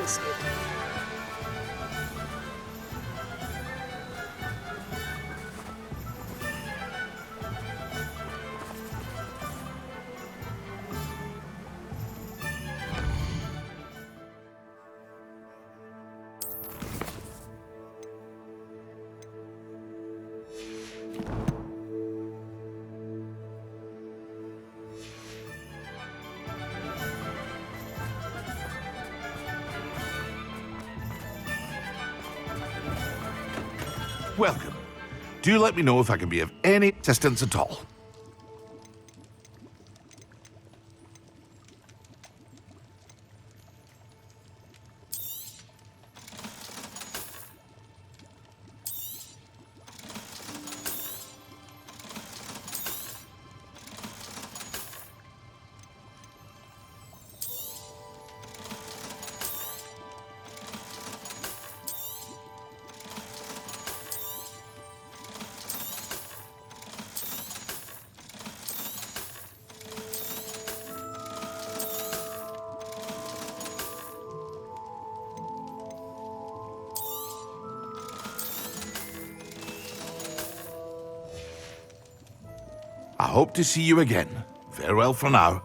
this year. Welcome. Do let me know if I can be of any assistance at all. I hope to see you again. Farewell for now.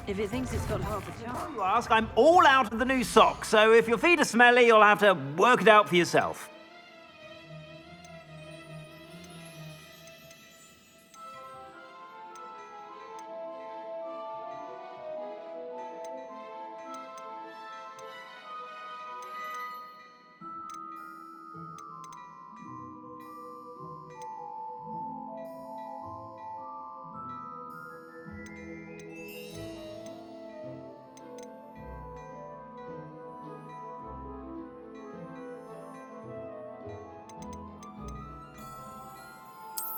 If it thinks it's got half a chance. You ask, I'm all out of the new socks, so if your feet are smelly, you'll have to work it out for yourself.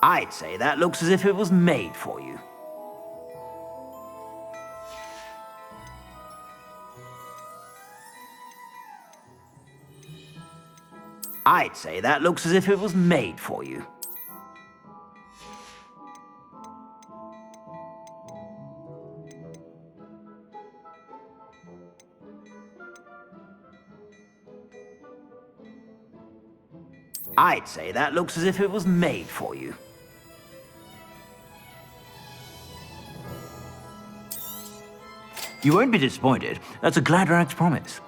I'd say that looks as if it was made for you. I'd say that looks as if it was made for you. I'd say that looks as if it was made for you. You won't be disappointed. That's a Gladrag's promise.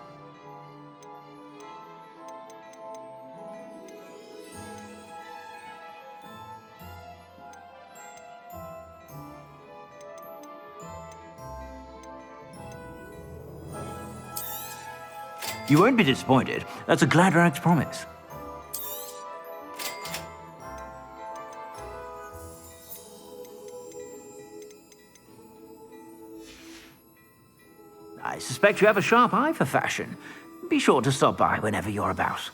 You won't be disappointed. That's a Gladrag's promise. I suspect you have a sharp eye for fashion. Be sure to stop by whenever you're about.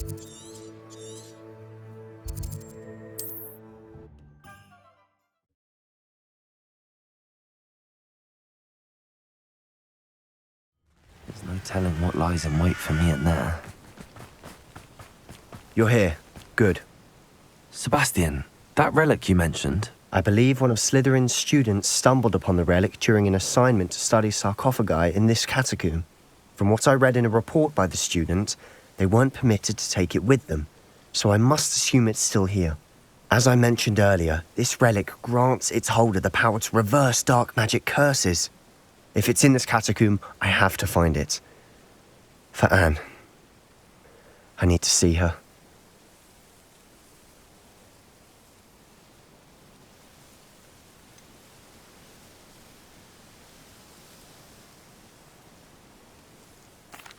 There's no telling what lies in wait for me in there. You're here. Good. Sebastian, that relic you mentioned, I believe one of Slytherin's students stumbled upon the relic during an assignment to study sarcophagi in this catacomb. From what I read in a report by the student, they weren't permitted to take it with them, so I must assume it's still here. As I mentioned earlier, this relic grants its holder the power to reverse dark magic curses. If it's in this catacomb, I have to find it. For Anne. I need to see her.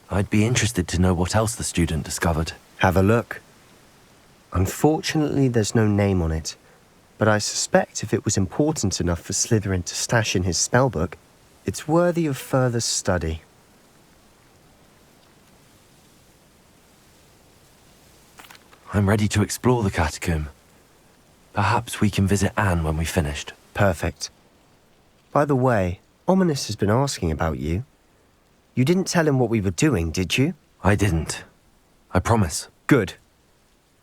I'd be interested to know what else the student discovered. Have a look. Unfortunately, there's no name on it, but I suspect if it was important enough for Slytherin to stash in his spellbook, it's worthy of further study. I'm ready to explore the catacomb. Perhaps we can visit Anne when we've finished. Perfect. By the way, Ominous has been asking about you. You didn't tell him what we were doing, did you? I didn't. I promise. Good.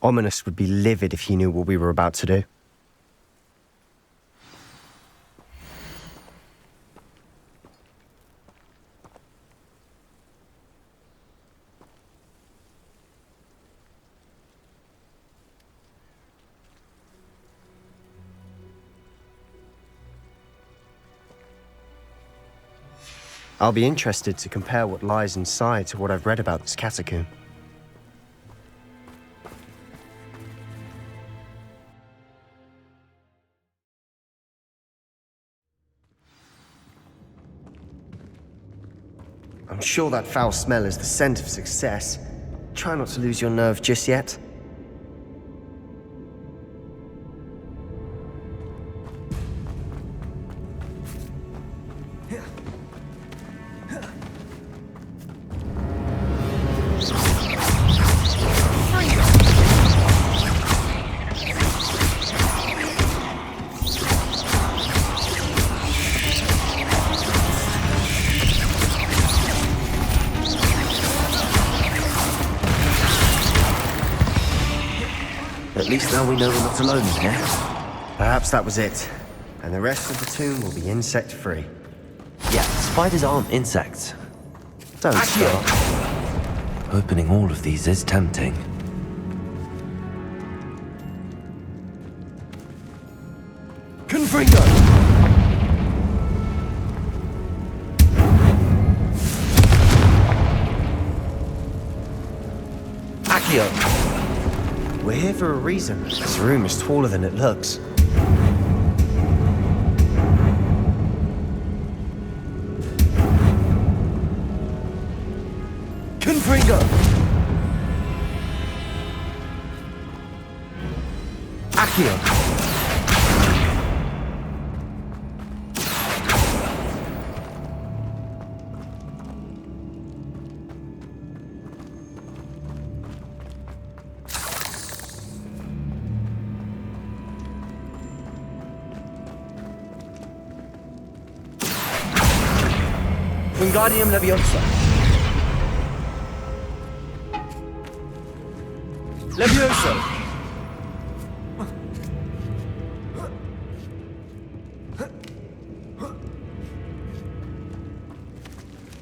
Ominous would be livid if he knew what we were about to do. I'll be interested to compare what lies inside to what I've read about this catacomb. I'm sure that foul smell is the scent of success. Try not to lose your nerve just yet. At least now we know we're not alone in here. Perhaps that was it. And the rest of the tomb will be insect-free. Yeah, spiders aren't insects. Don't start. Opening all of these is tempting. Confringo! Accio! We're here for a reason. This room is taller than it looks. Confringo! Accio! Wingardium Leviosa. Leviosa.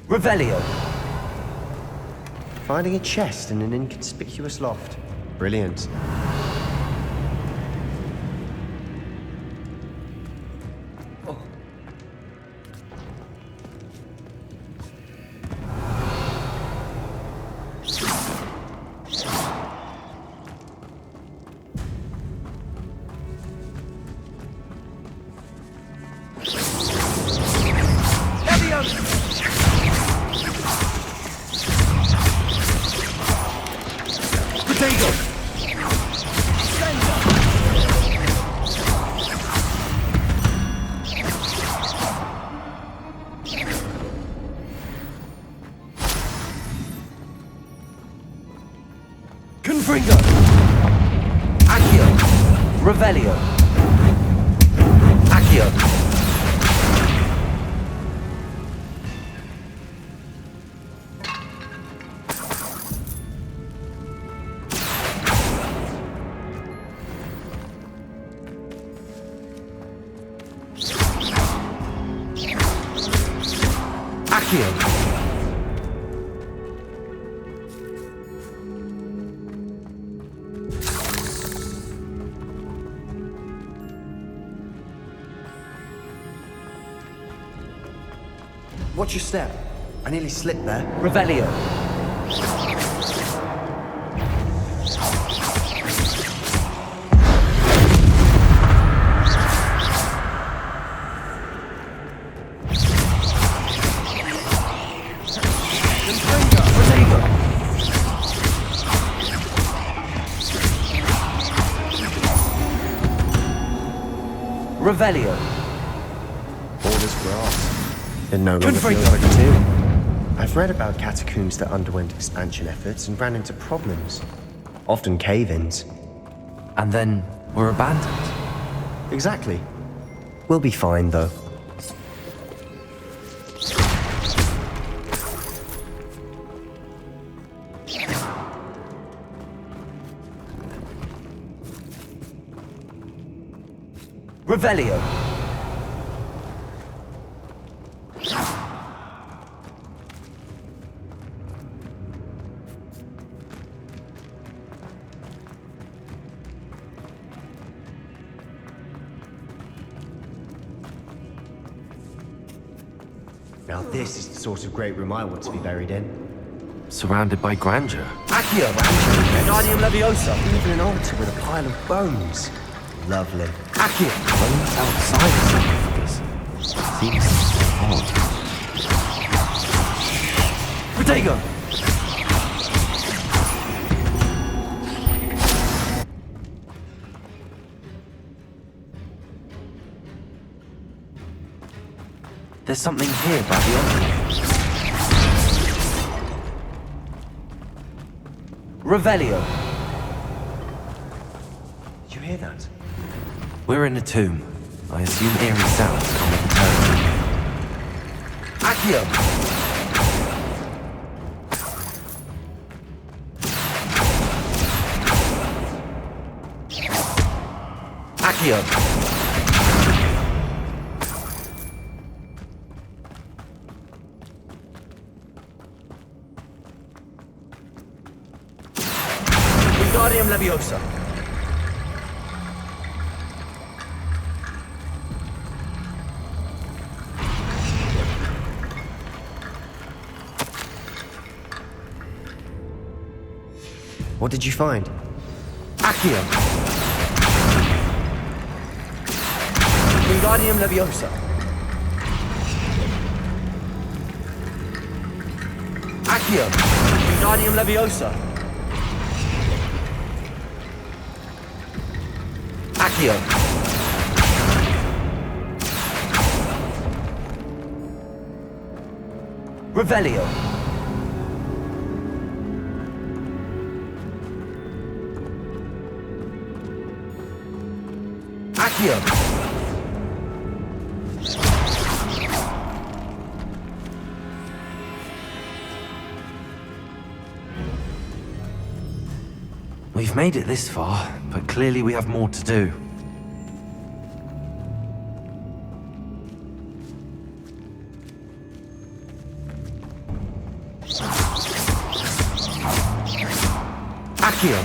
Revelio. Finding a chest in an inconspicuous loft. Brilliant. Revelio. Accio. Accio. Watch your step. I nearly slipped there. Revelio. Revelio. All is grass. It no longer feels like a tomb. I've read about catacombs that underwent expansion efforts and ran into problems. Often cave-ins. And then were abandoned. Exactly. We'll be fine, though. Revelio. Now this is the sort of great room I want to be buried in. Surrounded by grandeur. Accio! Wingardium Leviosa. Even an altar with a pile of bones. Lovely. Accio. Bones outside the sarcophagus. Seems odd. Protego. There's something here by the altar. Revelio. Did you hear that? We're in a tomb. I assume eerie sounds come with the turn. Accio. Accio. Wingardium Leviosa. What did you find? Accio. Wingardium Leviosa. Accio. Wingardium Leviosa. Accio. Revelio. Accio. We've made it this far, but clearly we have more to do. Accio.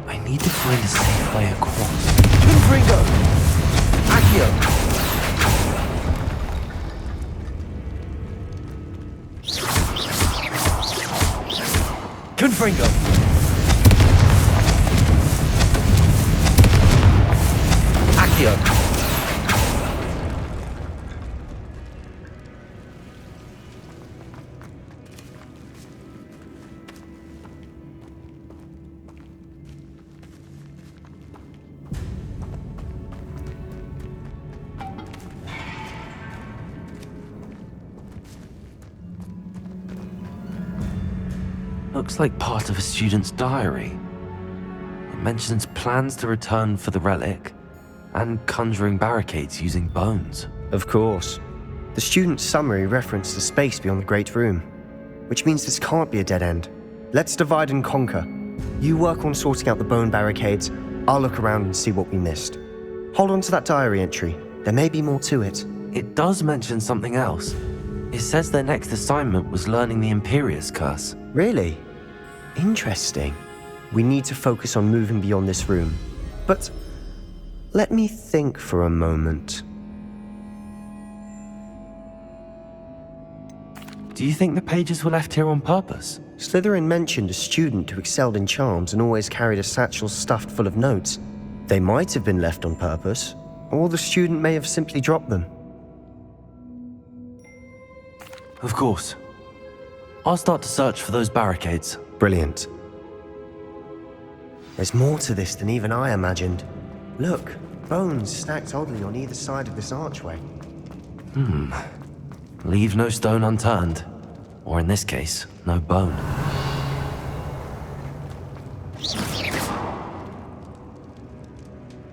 I need to find a safe way across. Confringo! Accio! Confringo! Accio! Looks like part of a student's diary. It mentions plans to return for the relic and conjuring barricades using bones. Of course. The student's summary referenced the space beyond the Great Room, which means this can't be a dead end. Let's divide and conquer. You work on sorting out the bone barricades, I'll look around and see what we missed. Hold on to that diary entry. There may be more to it. It does mention something else. It says their next assignment was learning the Imperius Curse. Really? Interesting. We need to focus on moving beyond this room. But let me think for a moment. Do you think the pages were left here on purpose? Slytherin mentioned a student who excelled in charms and always carried a satchel stuffed full of notes. They might have been left on purpose, or the student may have simply dropped them. Of course. I'll start to search for those barricades. Brilliant. There's more to this than even I imagined. Look, bones stacked oddly on either side of this archway. Leave no stone unturned. Or in this case, no bone.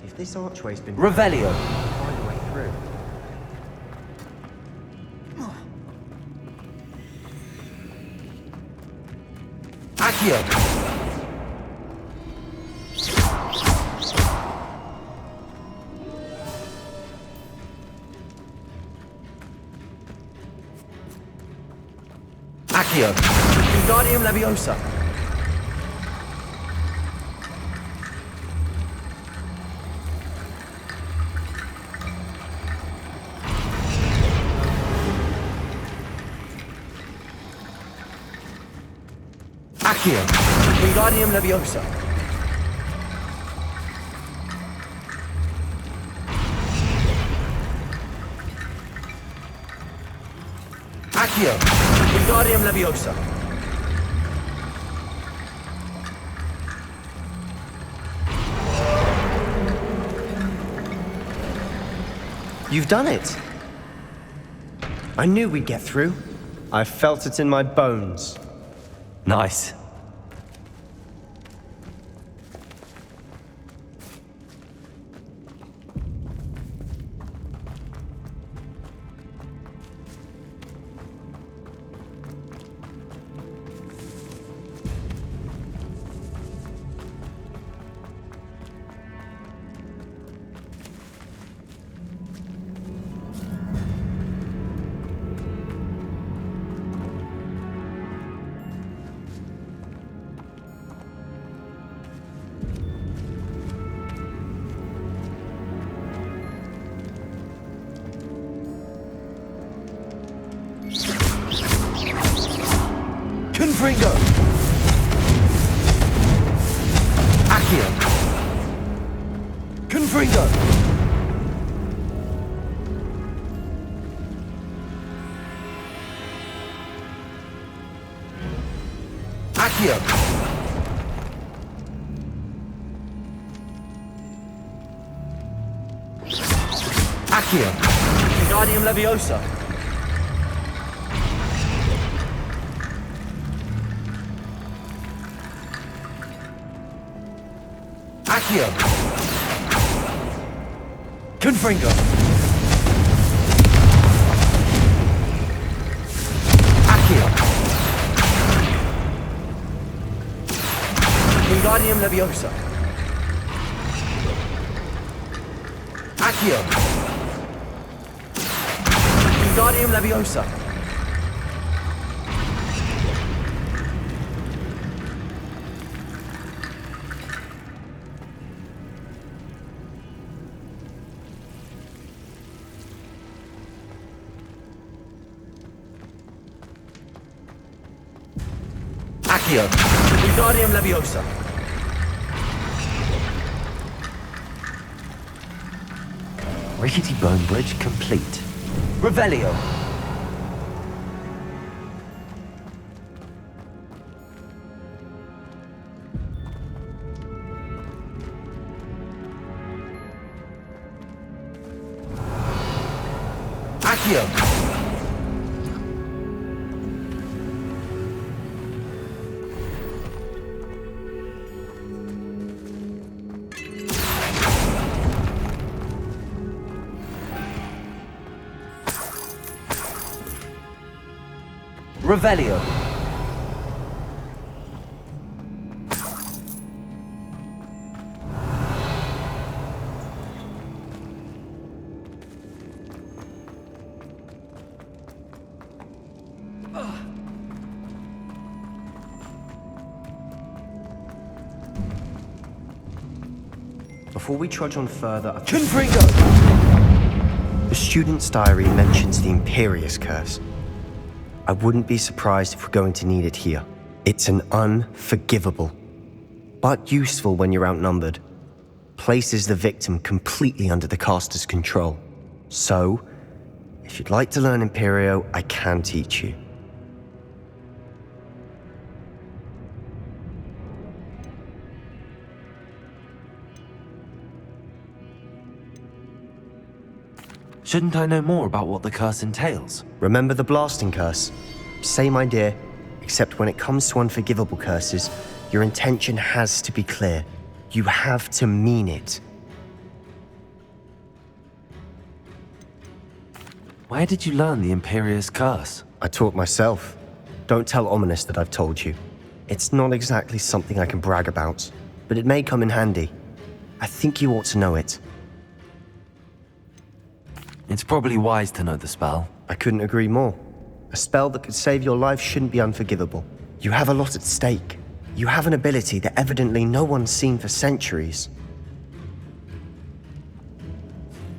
If this archway's been... Revelio! Find a way through. Accio! Accio! Wingardium Leviosa! Accio! Wingardium Leviosa! Accio! Wingardium Leviosa! You've done it! I knew we'd get through. I felt it in my bones. Nice. Confringo! Accio! Confringo! Accio! Accio! Wingardium Leviosa! Accio! Confringo! Accio! Wingardium Leviosa! Accio! Wingardium Leviosa! Accio! Wingardium Leviosa! Rickety Bone Bridge complete. Revelio! Accio! Revelio. Before we trudge on further, Confringo! The student's diary mentions the Imperious Curse. I wouldn't be surprised if we're going to need it here. It's an unforgivable, but useful when you're outnumbered. Places the victim completely under the caster's control. So, if you'd like to learn Imperio, I can teach you. Shouldn't I know more about what the curse entails? Remember the blasting curse? Same idea, except when it comes to unforgivable curses, your intention has to be clear. You have to mean it. Where did you learn the Imperious curse? I taught myself. Don't tell Ominous that I've told you. It's not exactly something I can brag about, but it may come in handy. I think you ought to know it. It's probably wise to know the spell. I couldn't agree more. A spell that could save your life shouldn't be unforgivable. You have a lot at stake. You have an ability that evidently no one's seen for centuries.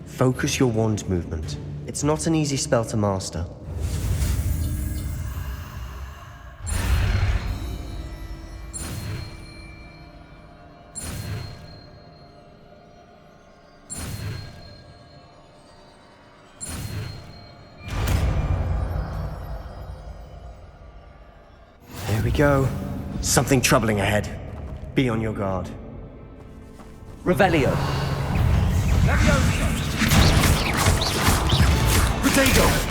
Focus your wand movement. It's not an easy spell to master. Here we go. Something troubling ahead. Be on your guard. Revelio. Potato!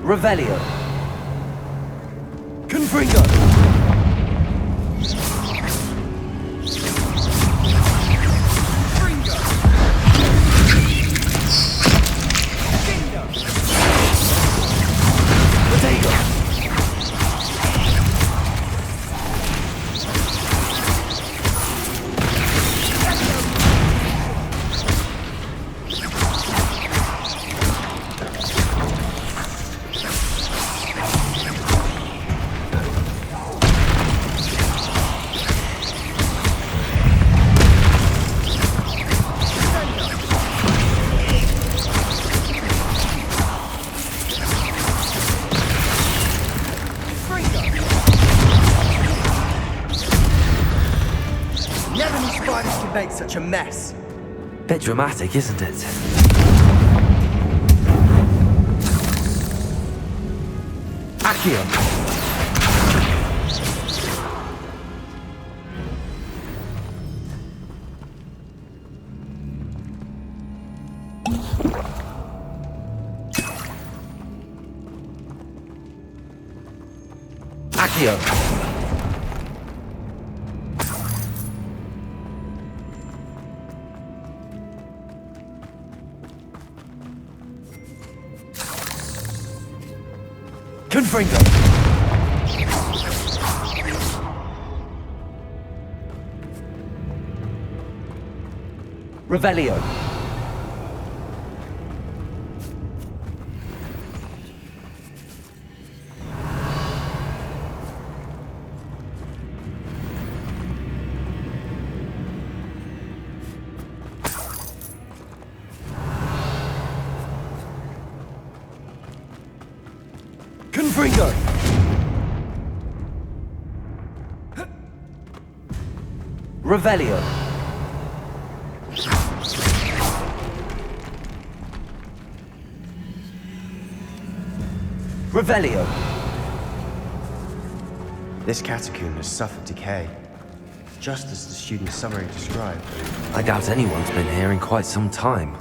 Revelio. Confringo! Never knew spiders could make such a mess. Bit dramatic, isn't it? Accio! Accio. Confringo! Revelio. Confringo! Revelio. Revelio. This catacomb has suffered decay, just as the student's summary described. I doubt anyone's been here in quite some time.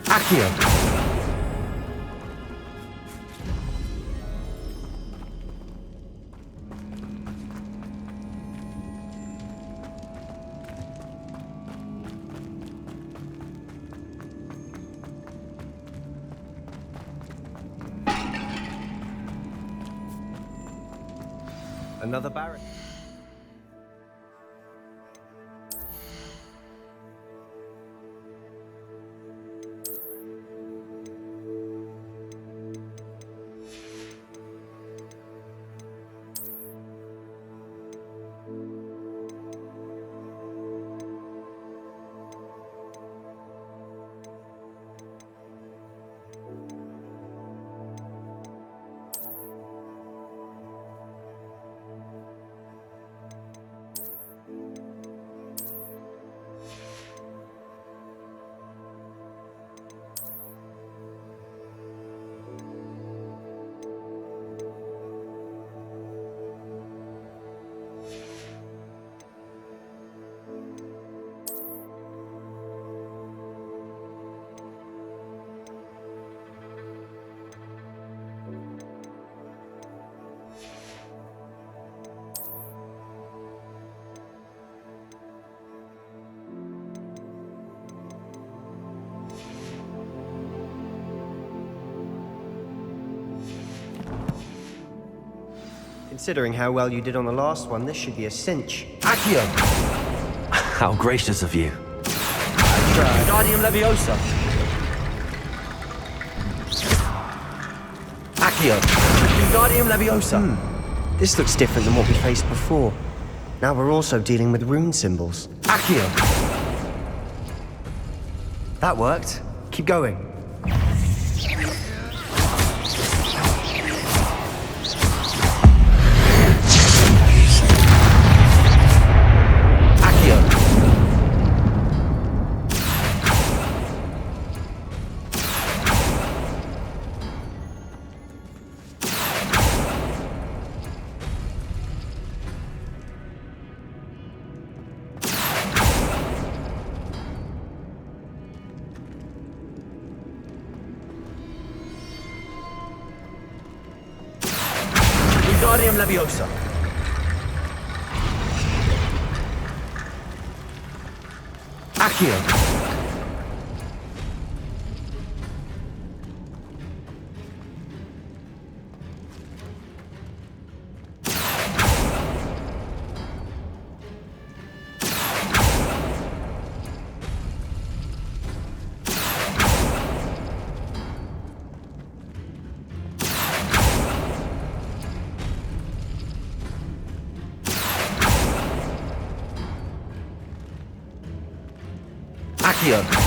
Accio. Another barrack. Considering how well you did on the last one, this should be a cinch. Accio. How gracious of you. I tried. Guardium Leviosa. Accio. Guardium Leviosa. This looks different than what we faced before. Now we're also dealing with rune symbols. Accio. That worked. Keep going. Accio. Guardium Leviosa. Accio. Accio.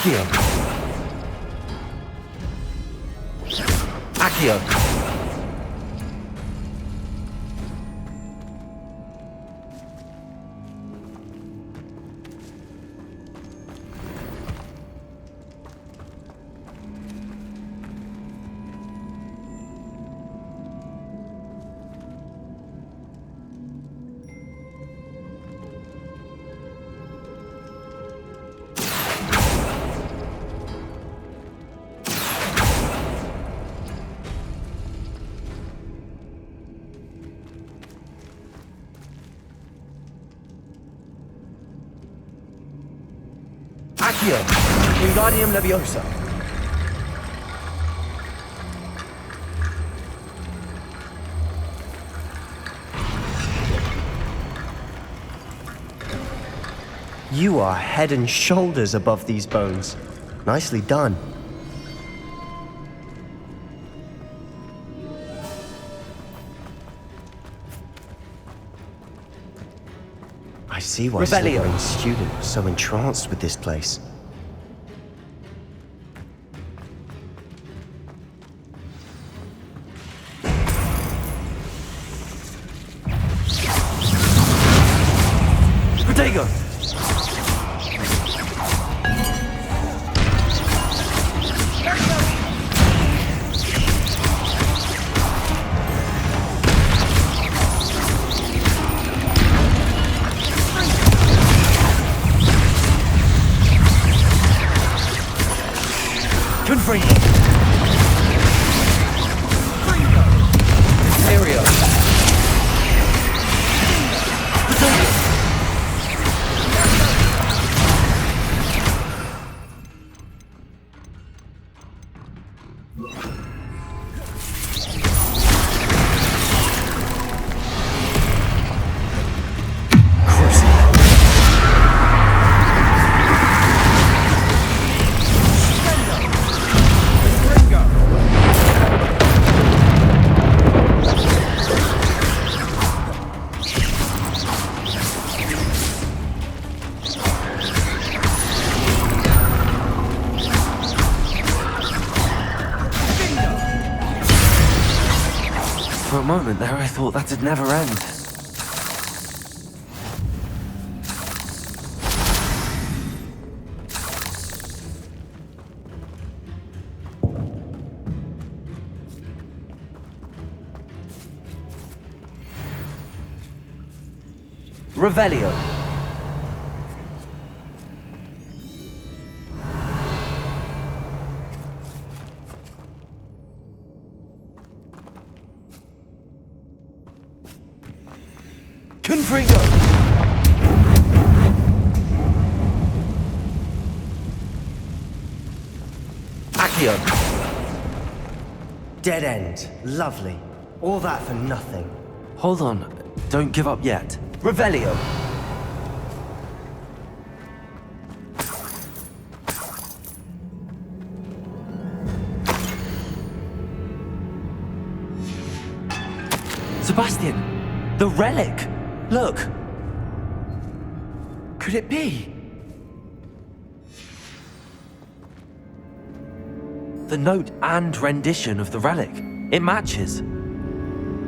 Accio. Accio. Accio. Wingardium Leviosa. You are head and shoulders above these bones. Nicely done. I see why Revelio. Slytherin's student was so entranced with this place. Protego. Confringo. Mysterio. For a moment there, I thought that'd never end. Revelio. Confringo. Accio. Dead end. Lovely. All that for nothing. Hold on, don't give up yet. Revelio. Sebastian, the relic. Look. Could it be? The note and rendition of the relic. It matches.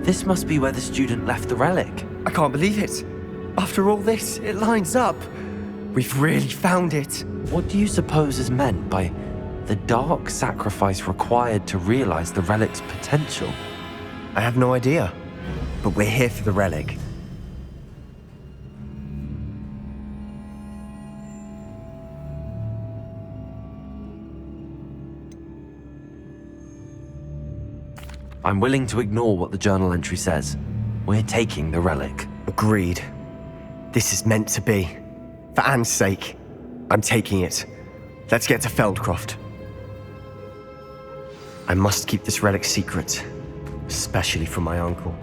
This must be where the student left the relic. I can't believe it. After all this, it lines up. We've really found it. What do you suppose is meant by the dark sacrifice required to realize the relic's potential? I have no idea. But we're here for the relic. I'm willing to ignore what the journal entry says. We're taking the relic. Agreed. This is meant to be. For Anne's sake, I'm taking it. Let's get to Feldcroft. I must keep this relic secret, especially from my uncle.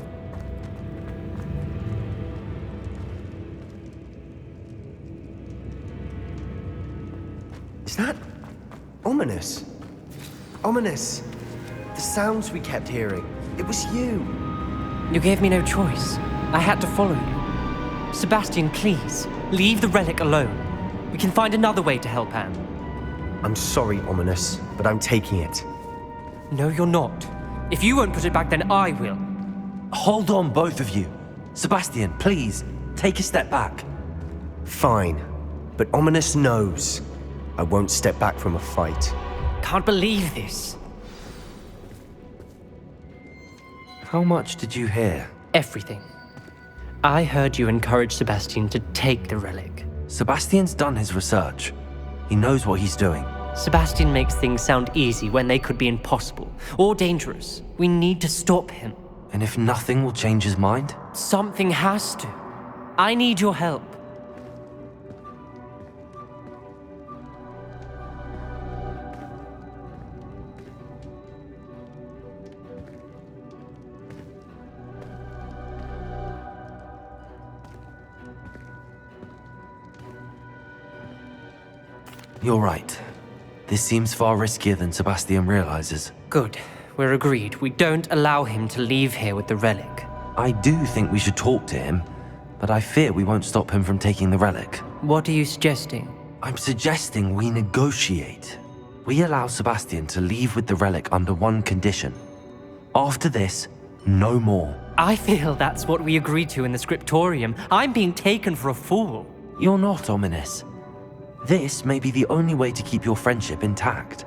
Is that ominous? Ominous. The sounds we kept hearing. It was you. You gave me no choice. I had to follow you. Sebastian, please, leave the relic alone. We can find another way to help Anne. I'm sorry, Ominous, but I'm taking it. No, you're not. If you won't put it back, then I will. Hold on, both of you. Sebastian, please, take a step back. Fine, but Ominous knows I won't step back from a fight. Can't believe this. How much did you hear? Everything. I heard you encourage Sebastian to take the relic. Sebastian's done his research. He knows what he's doing. Sebastian makes things sound easy when they could be impossible or dangerous. We need to stop him. And if nothing will change his mind? Something has to. I need your help. You're right. This seems far riskier than Sebastian realizes. Good. We're agreed. We don't allow him to leave here with the relic. I do think we should talk to him, but I fear we won't stop him from taking the relic. What are you suggesting? I'm suggesting we negotiate. We allow Sebastian to leave with the relic under one condition. After this, no more. I feel that's what we agreed to in the scriptorium. I'm being taken for a fool. You're not, Ominous. This may be the only way to keep your friendship intact.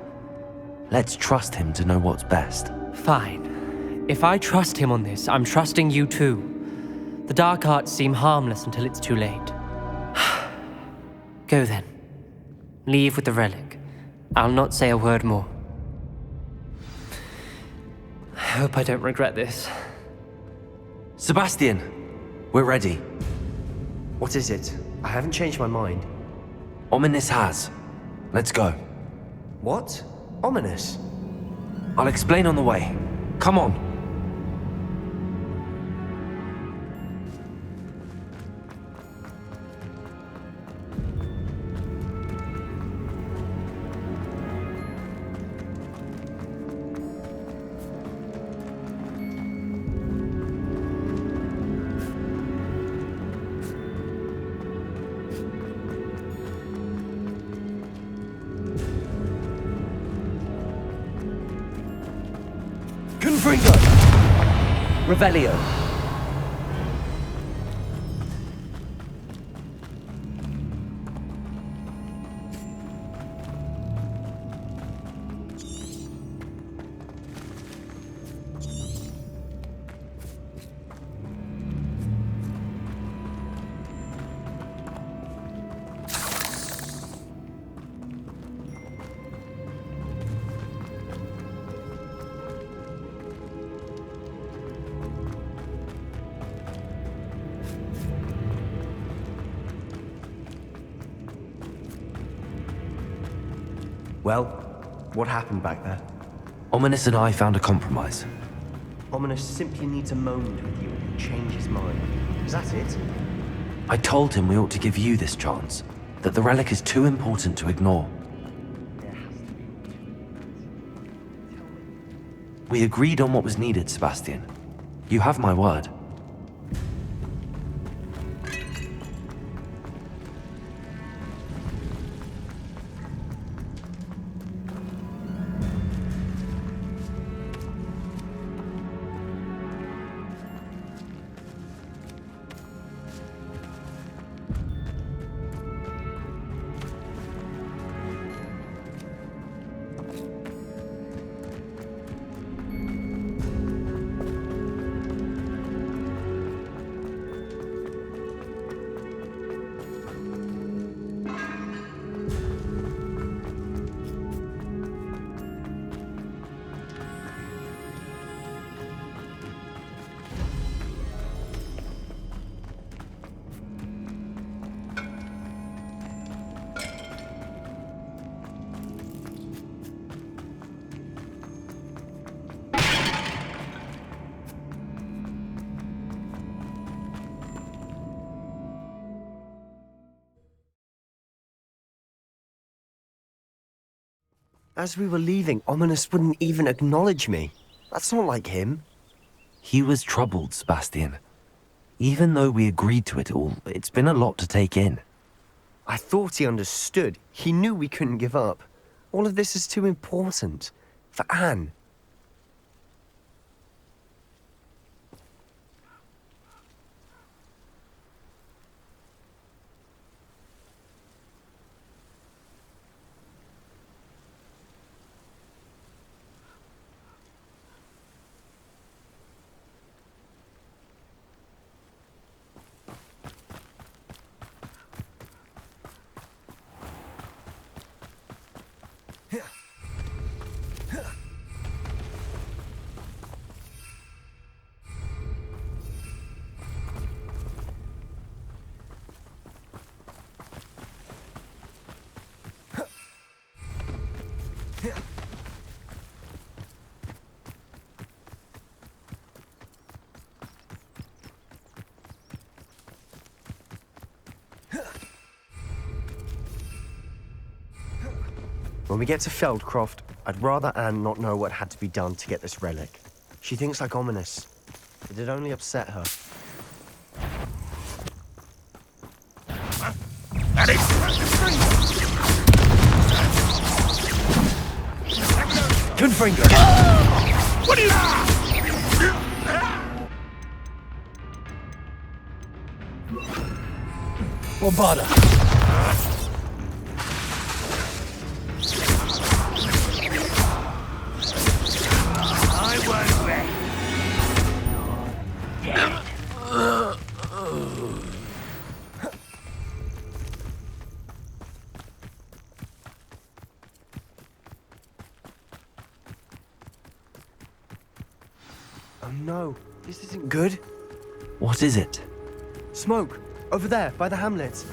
Let's trust him to know what's best. Fine. If I trust him on this, I'm trusting you too. The dark arts seem harmless until it's too late. Go then. Leave with the relic. I'll not say a word more. I hope I don't regret this. Sebastian, we're ready. What is it? I haven't changed my mind. Ominous has. Let's go. What? Ominous? I'll explain on the way. Come on. Confringo! Revelio! Well, what happened back there? Ominous and I found a compromise. Ominous simply needs a moment with you and he'll change his mind. Is that it? I told him we ought to give you this chance, that the relic is too important to ignore. We agreed on what was needed, Sebastian. You have my word. As we were leaving, Ominous wouldn't even acknowledge me. That's not like him. He was troubled, Sebastian. Even though we agreed to it all, it's been a lot to take in. I thought he understood. He knew we couldn't give up. All of this is too important. For Anne. When we get to Feldcroft, I'd rather Anne not know what had to be done to get this relic. She thinks like ominous. It'd only upset her. Good finger. What is... What bother? Oh no, this isn't good. What is it? Smoke, over there, by the hamlet.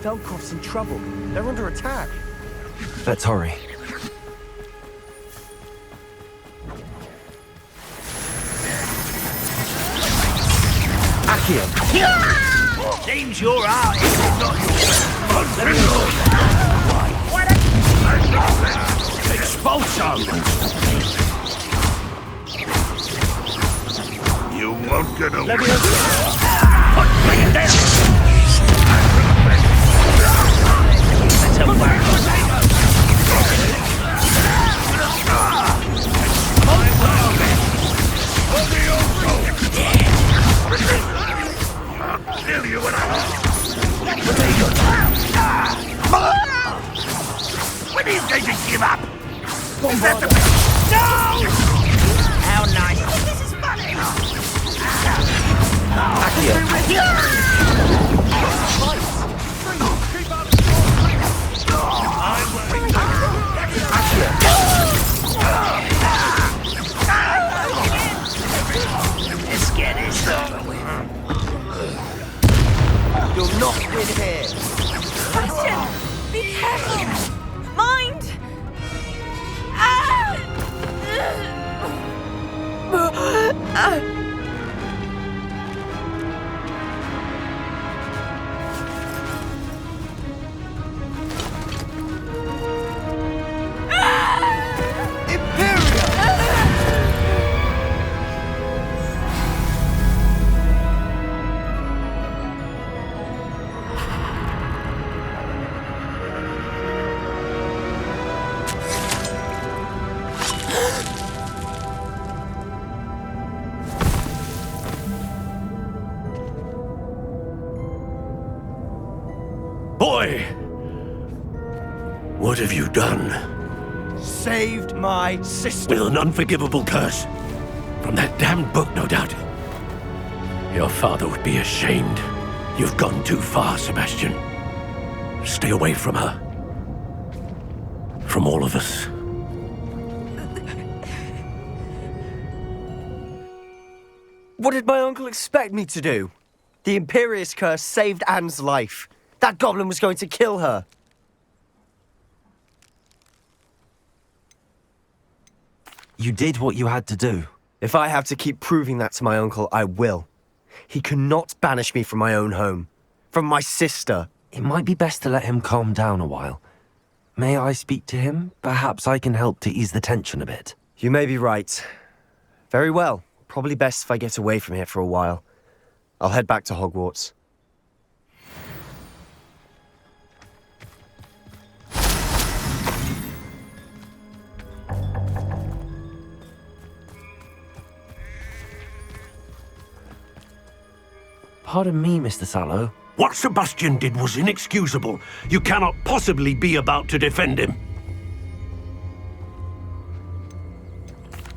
Feldcroft's in trouble. They're under attack. Let's hurry. Accio! Seems your art is not Expulso! You won't get away. Bring it down! That's a I'll kill you when When are you going to give up? Is that the... No! How nice. This is funny! Let's get this over with. You'll not win here. Christian! Be careful! Mind! Ah! Boy! What have you done? Saved my sister. With an unforgivable curse. From that damned book, no doubt. Your father would be ashamed. You've gone too far, Sebastian. Stay away from her. From all of us. What did my uncle expect me to do? The Imperious curse saved Anne's life. That goblin was going to kill her. You did what you had to do. If I have to keep proving that to my uncle, I will. He cannot banish me from my own home. From my sister. It might be best to let him calm down a while. May I speak to him? Perhaps I can help to ease the tension a bit. You may be right. Very well. Probably best if I get away from here for a while. I'll head back to Hogwarts. Pardon me, Mr. Sallow. What Sebastian did was inexcusable. You cannot possibly be about to defend him.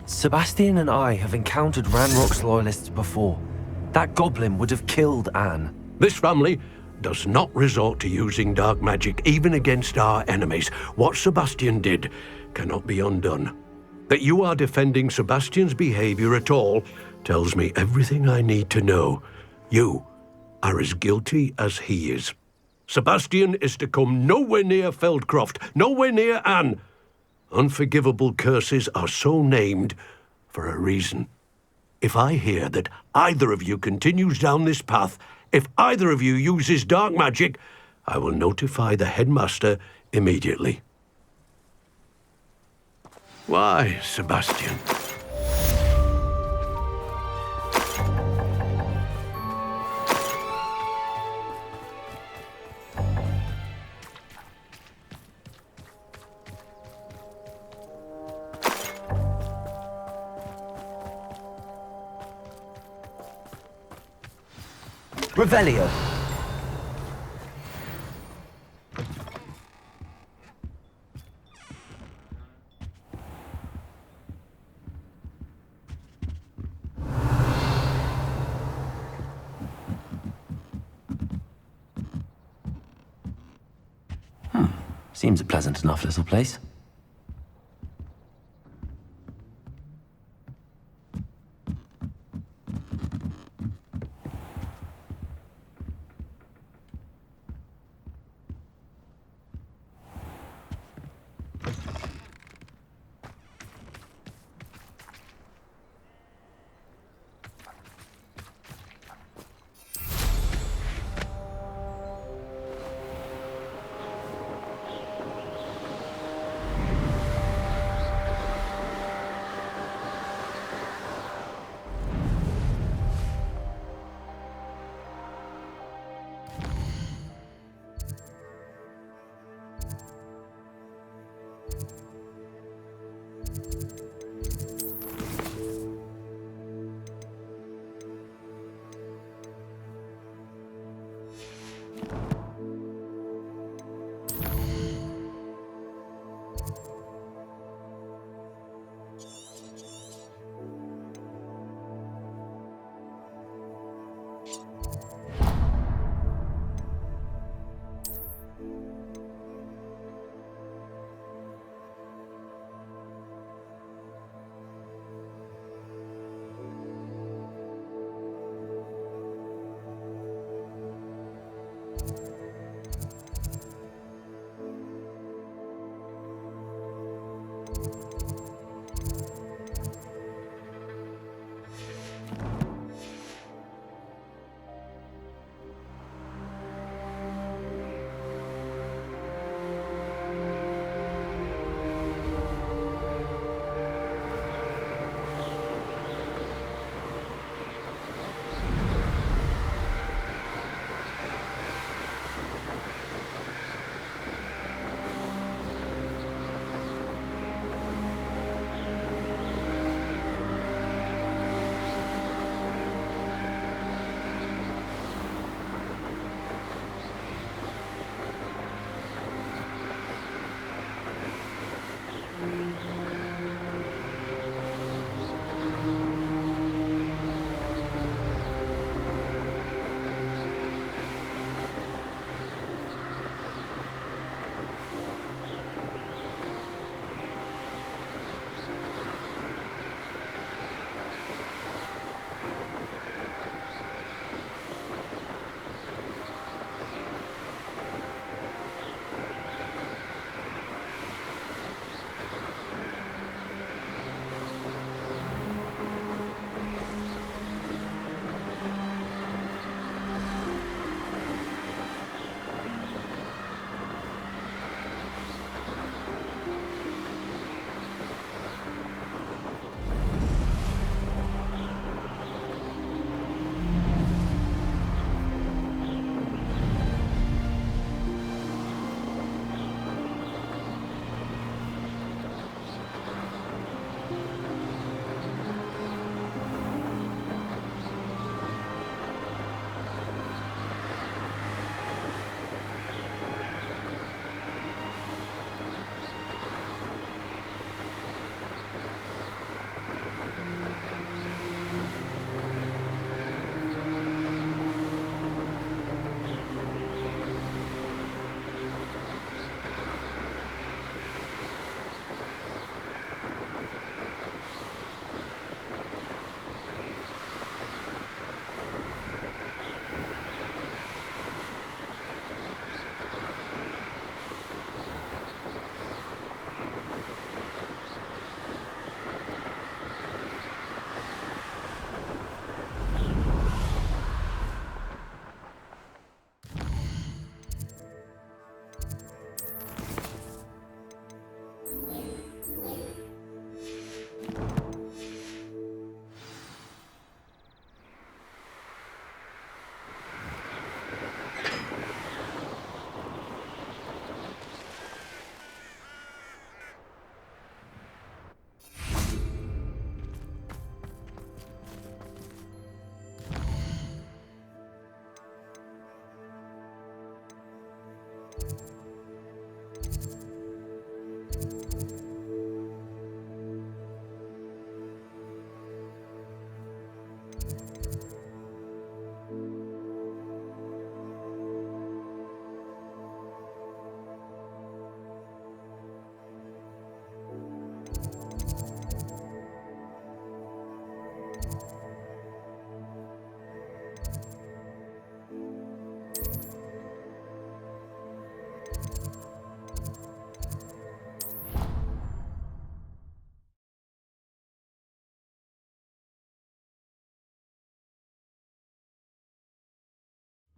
Sebastian and I have encountered Ranrock's loyalists before. That goblin would have killed Anne. This family does not resort to using dark magic even against our enemies. What Sebastian did cannot be undone. That you are defending Sebastian's behavior at all tells me everything I need to know. You are as guilty as he is. Sebastian is to come nowhere near Feldcroft, nowhere near Anne. Unforgivable curses are so named for a reason. If I hear that either of you continues down this path, if either of you uses dark magic, I will notify the headmaster immediately. Why, Sebastian? Revelio. Seems a pleasant enough little place.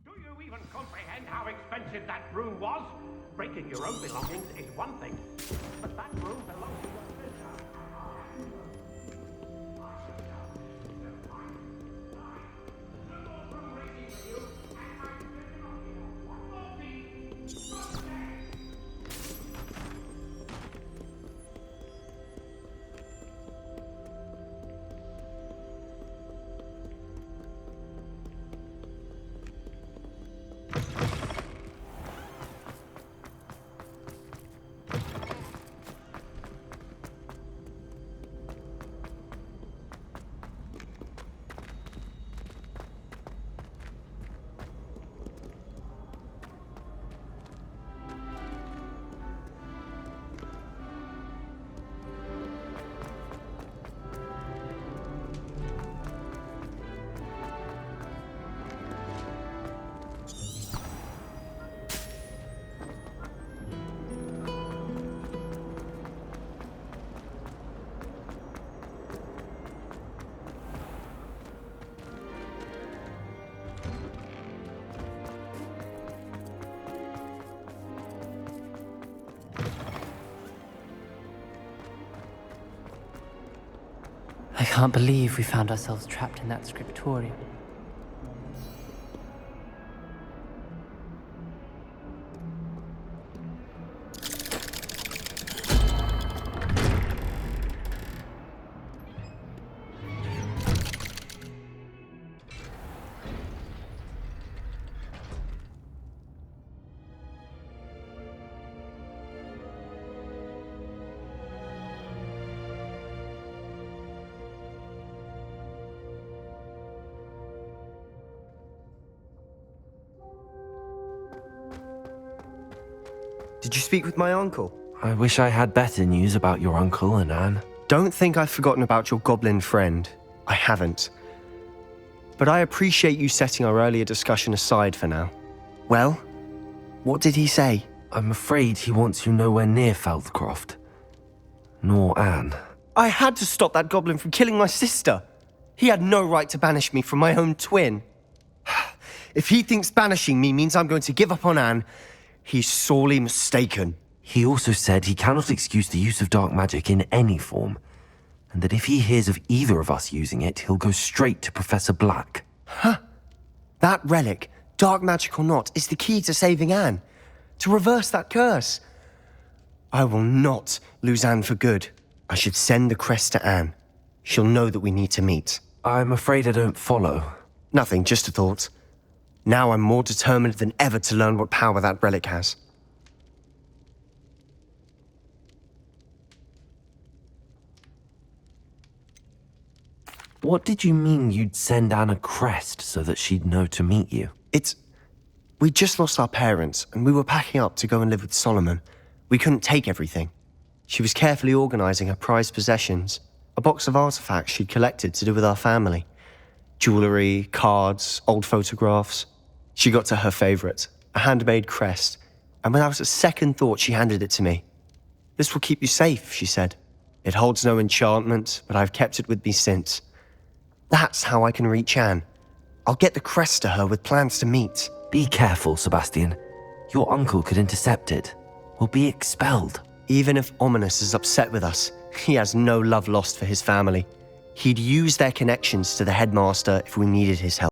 Do you even comprehend how expensive that room was? Breaking your own belongings is one thing, but that room belongs to your sister. I can't believe we found ourselves trapped in that scriptorium. Did you speak with my uncle? I wish I had better news about your uncle and Anne. Don't think I've forgotten about your goblin friend. I haven't. But I appreciate you setting our earlier discussion aside for now. Well, what did he say? I'm afraid he wants you nowhere near Feldcroft. Nor Anne. I had to stop that goblin from killing my sister. He had no right to banish me from my own twin. If he thinks banishing me means I'm going to give up on Anne, he's sorely mistaken. He also said he cannot excuse the use of dark magic in any form, and that if he hears of either of us using it, he'll go straight to Professor Black. Huh? That relic, dark magic or not, is the key to saving Anne. To reverse that curse. I will not lose Anne for good. I should send the crest to Anne. She'll know that we need to meet. I'm afraid I don't follow. Nothing, just a thought. Now I'm more determined than ever to learn what power that relic has. What did you mean you'd send Anne a crest so that she'd know to meet you? We just lost our parents, and we were packing up to go and live with Solomon. We couldn't take everything. She was carefully organizing her prized possessions, a box of artifacts she'd collected to do with our family. Jewelry, cards, old photographs. She got to her favorite, a handmade crest, and without a second thought she handed it to me. This will keep you safe, she said. It holds no enchantment, but I've kept it with me since. That's how I can reach Anne. I'll get the crest to her with plans to meet. Be careful, Sebastian. Your uncle could intercept it, or be expelled. Even if Ominous is upset with us, he has no love lost for his family. He'd use their connections to the headmaster if we needed his help.